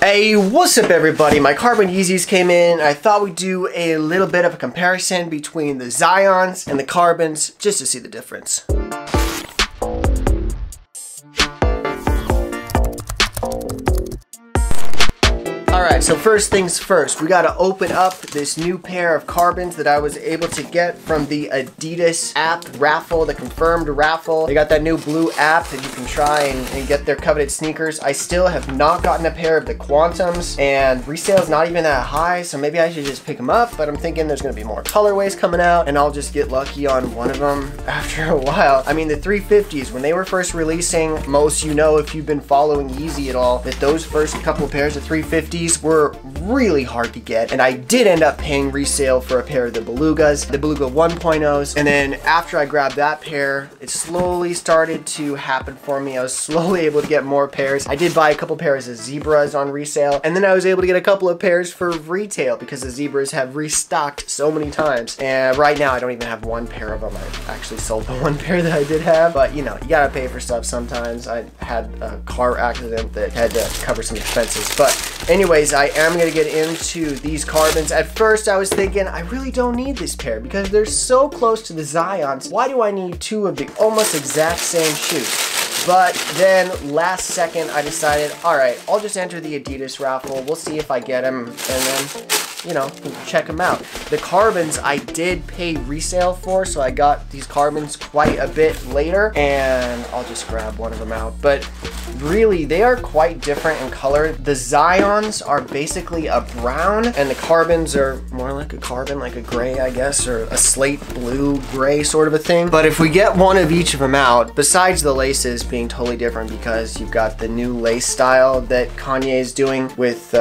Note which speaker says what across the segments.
Speaker 1: Hey, what's up everybody? My Carbon Yeezys came in. I thought we'd do a little bit of a comparison between the Zions and the Carbons just to see the difference. Alright, so first things first, we gotta open up this new pair of Carbons that I was able to get from the Adidas app raffle, the confirmed raffle. They got that new blue app that you can try and get their coveted sneakers. I still have not gotten a pair of the Quantums, and resale's not even that high, so maybe I should just pick them up, but I'm thinking there's gonna be more colorways coming out, and I'll just get lucky on one of them after a while. I mean, the 350s, when they were first releasing, most you know if you've been following Yeezy at all, that those first couple of pairs of 350s were really hard to get, and I did end up paying resale for a pair of the Belugas, the Beluga 1.0s, and then after I grabbed that pair, it slowly started to happen for me. I was slowly able to get more pairs. I did buy a couple pairs of Zebras on resale, and then I was able to get a couple of pairs for retail because the Zebras have restocked so many times, and right now I don't even have one pair of them. I actually sold the one pair that I did have, but you know, you gotta pay for stuff sometimes. I had a car accident that had to cover some expenses, but anyways, I am gonna get into these Carbons. At first, I was thinking, I really don't need this pair because they're so close to the Zions. Why do I need two of the almost exact same shoes? But then last second, I decided, all right, I'll just enter the Adidas raffle. We'll see if I get them, and then, you know, check them out. The Carbons I did pay resale for, so I got these Carbons quite a bit later, and I'll just grab one of them out. But really, they are quite different in color. The Zions are basically a brown, and the Carbons are more like a carbon, like a gray, I guess, or a slate blue gray sort of a thing. But if we get one of each of them out, besides the laces being totally different because you've got the new lace style that Kanye is doing with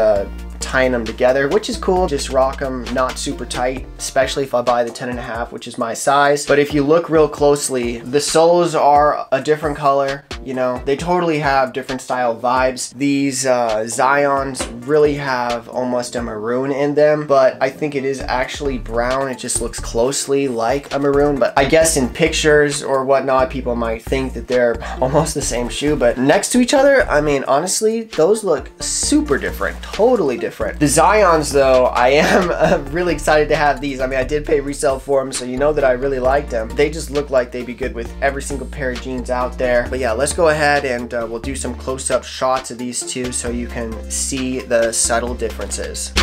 Speaker 1: tying them together, which is cool. Just rock them not super tight, especially if I buy the 10.5, which is my size. But if you look real closely, the soles are a different color. You know, they totally have different style vibes. These Zions really have almost a maroon in them, but I think it is actually brown. It just looks closely like a maroon, but I guess in pictures or whatnot, people might think that they're almost the same shoe, but next to each other, I mean, honestly, those look super different, totally different. The Zions, though, I am really excited to have these. I mean, I did pay resale for them, so you know that I really like them. They just look like they'd be good with every single pair of jeans out there. But yeah, let's go ahead and we'll do some close-up shots of these two so you can see the subtle differences.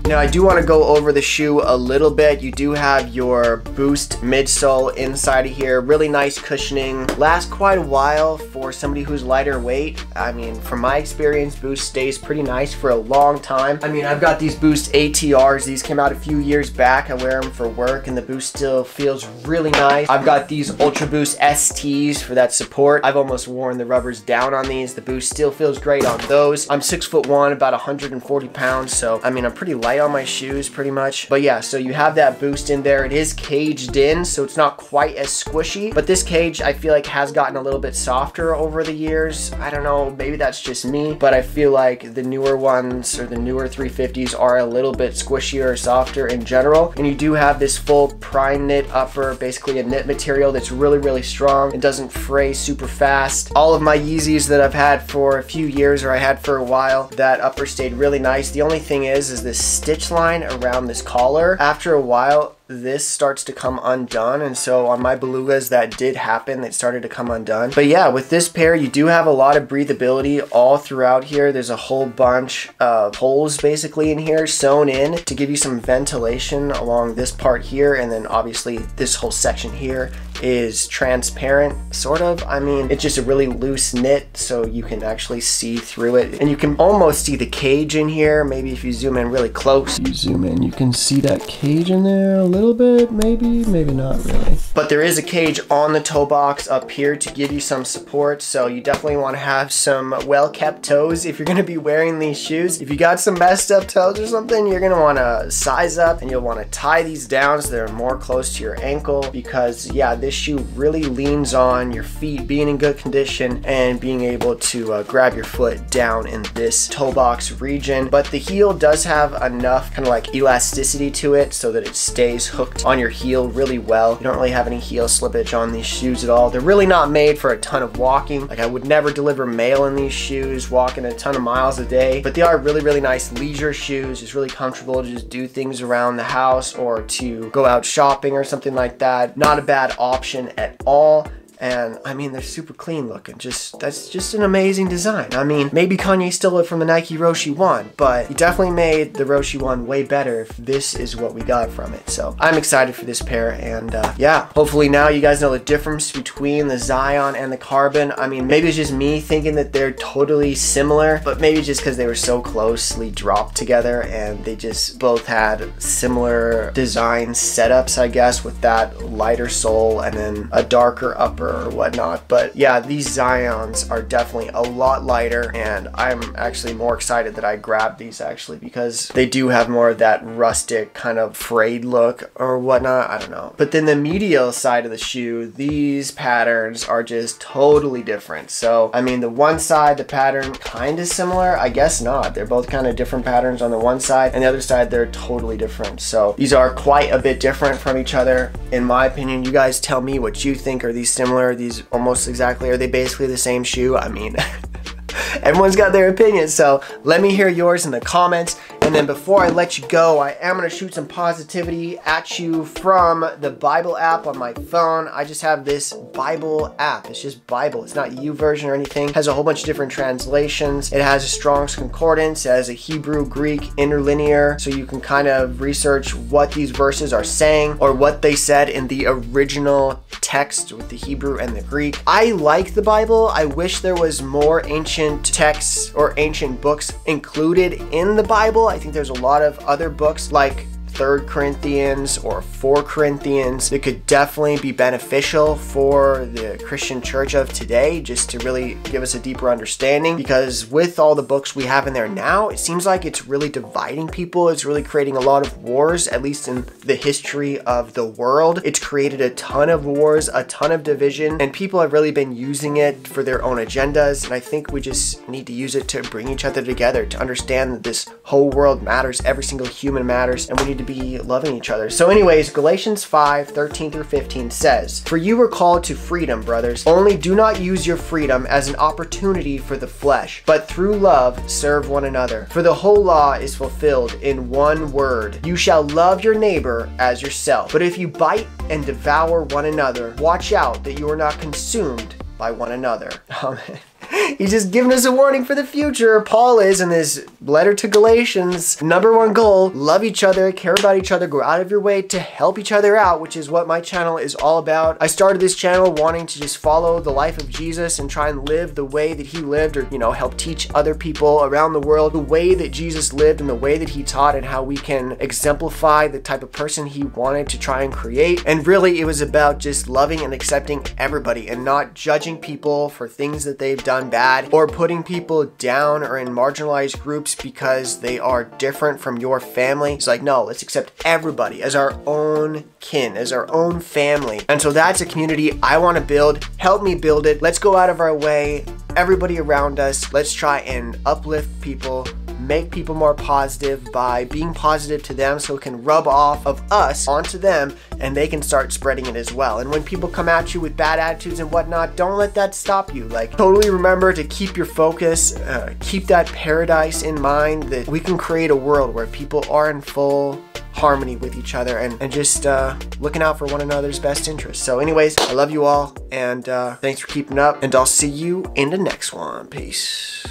Speaker 1: Now I do want to go over the shoe a little bit. You do have your Boost midsole inside of here. Really nice cushioning. Lasts quite a while for somebody who's lighter weight. I mean, from my experience, Boost stays pretty nice for a long time. I mean, I've got these Boost ATRs. These came out a few years back. I wear them for work and the Boost still feels really nice. I've got these Ultra Boost STs for that support. I've almost worn the rubbers down on these. The Boost still feels great on those. I'm 6'1", about 140 pounds, so I mean, I'm pretty light on my shoes pretty much. But yeah, so you have that Boost in there. It is caged in, so it's not quite as squishy, but this cage I feel like has gotten a little bit softer over the years. I don't know, maybe that's just me, but I feel like the newer ones or the newer 350s are a little bit squishier or softer in general. And you do have this full prime knit upper, basically a knit material that's really strong. It doesn't fray super fast. All of my Yeezys that I've had for a few years, or I had for a while, that upper stayed really nice. The only thing is the stitch stitch line around this collar. After a while, this starts to come undone, and so on my Belugas that did happen. It started to come undone. But yeah, with this pair you do have a lot of breathability all throughout here. There's a whole bunch of holes basically in here sewn in to give you some ventilation along this part here, and then obviously this whole section here is transparent, sort of. I mean, it's just a really loose knit, so you can actually see through it, and you can almost see the cage in here. Maybe if you zoom in really close, you zoom in, you can see that cage in there a little bit, maybe not really. But there is a cage on the toe box up here to give you some support, so you definitely want to have some well-kept toes if you're going to be wearing these shoes. If you got some messed up toes or something, you're going to want to size up, and you'll want to tie these down so they're more close to your ankle, because yeah, this shoe really leans on your feet being in good condition and being able to grab your foot down in this toe box region. But the heel does have enough kind of like elasticity to it so that it stays hooked on your heel really well. You don't really have any heel slippage on these shoes at all. They're really not made for a ton of walking. Like, I would never deliver mail in these shoes, walking a ton of miles a day, but they are really nice leisure shoes. It's really comfortable to just do things around the house or to go out shopping or something like that. Not a bad option at all. And I mean, they're super clean looking. That's just an amazing design. I mean, maybe Kanye stole it from the Nike Roshe 1, but he definitely made the Roshe 1 way better if this is what we got from it. So I'm excited for this pair, and yeah, hopefully now you guys know the difference between the Zion and the Carbon. I mean, maybe it's just me thinking that they're totally similar, but maybe just because they were so closely dropped together and they just both had similar design setups, I guess, with that lighter sole and then a darker upper or whatnot. But yeah, these Zions are definitely a lot lighter, and I'm actually more excited that I grabbed these actually, because they do have more of that rustic kind of frayed look or whatnot. I don't know. But then the medial side of the shoe, these patterns are just totally different. So I mean, the one side, the pattern kind of similar, I guess not. They're both kind of different patterns on the one side, and the other side they're totally different. So these are quite a bit different from each other in my opinion. You guys tell me what you think. Are these similar? Are these almost exactly? Are they basically the same shoe? I mean, everyone's got their opinion, so let me hear yours in the comments. And then before I let you go, I am going to shoot some positivity at you from the Bible app on my phone. I just have this Bible app. It's just Bible. It's not YouVersion or anything. It has a whole bunch of different translations. It has a Strong's Concordance. It has a Hebrew, Greek, interlinear, so you can kind of research what these verses are saying or what they said in the original text with the Hebrew and the Greek. I like the Bible. I wish there was more ancient texts or ancient books included in the Bible. I think there's a lot of other books like 3 Corinthians or 4 Corinthians that could definitely be beneficial for the Christian church of today, just to really give us a deeper understanding. Because with all the books we have in there now, it seems like it's really dividing people. It's really creating a lot of wars, at least in the history of the world. It's created a ton of wars, a ton of division, and people have really been using it for their own agendas. And I think we just need to use it to bring each other together, to understand that this whole world matters, every single human matters, and we need to be loving each other. So anyways, Galatians 5:13-15 says, "For you were called to freedom, brothers. Only do not use your freedom as an opportunity for the flesh, but through love serve one another. For the whole law is fulfilled in one word. You shall love your neighbor as yourself. But if you bite and devour one another, watch out that you are not consumed by one another." Amen. He's just giving us a warning for the future. Paul is, in his letter to Galatians, #1 goal, love each other, care about each other, go out of your way to help each other out, which is what my channel is all about. I started this channel wanting to just follow the life of Jesus and try and live the way that he lived, or, you know, help teach other people around the world the way that Jesus lived and the way that he taught, and how we can exemplify the type of person he wanted to try and create. And really, it was about just loving and accepting everybody and not judging people for things that they've done bad, or putting people down or in marginalized groups because they are different from your family. It's like, no, let's accept everybody as our own kin, as our own family. And so that's a community I want to build. Help me build it. Let's go out of our way, everybody around us. Let's try and uplift people, make people more positive by being positive to them so it can rub off of us onto them and they can start spreading it as well. And when people come at you with bad attitudes and whatnot, don't let that stop you. Like, totally remember to keep your focus, keep that paradise in mind, that we can create a world where people are in full harmony with each other and just looking out for one another's best interests. So anyways, I love you all, and thanks for keeping up, and I'll see you in the next one. Peace.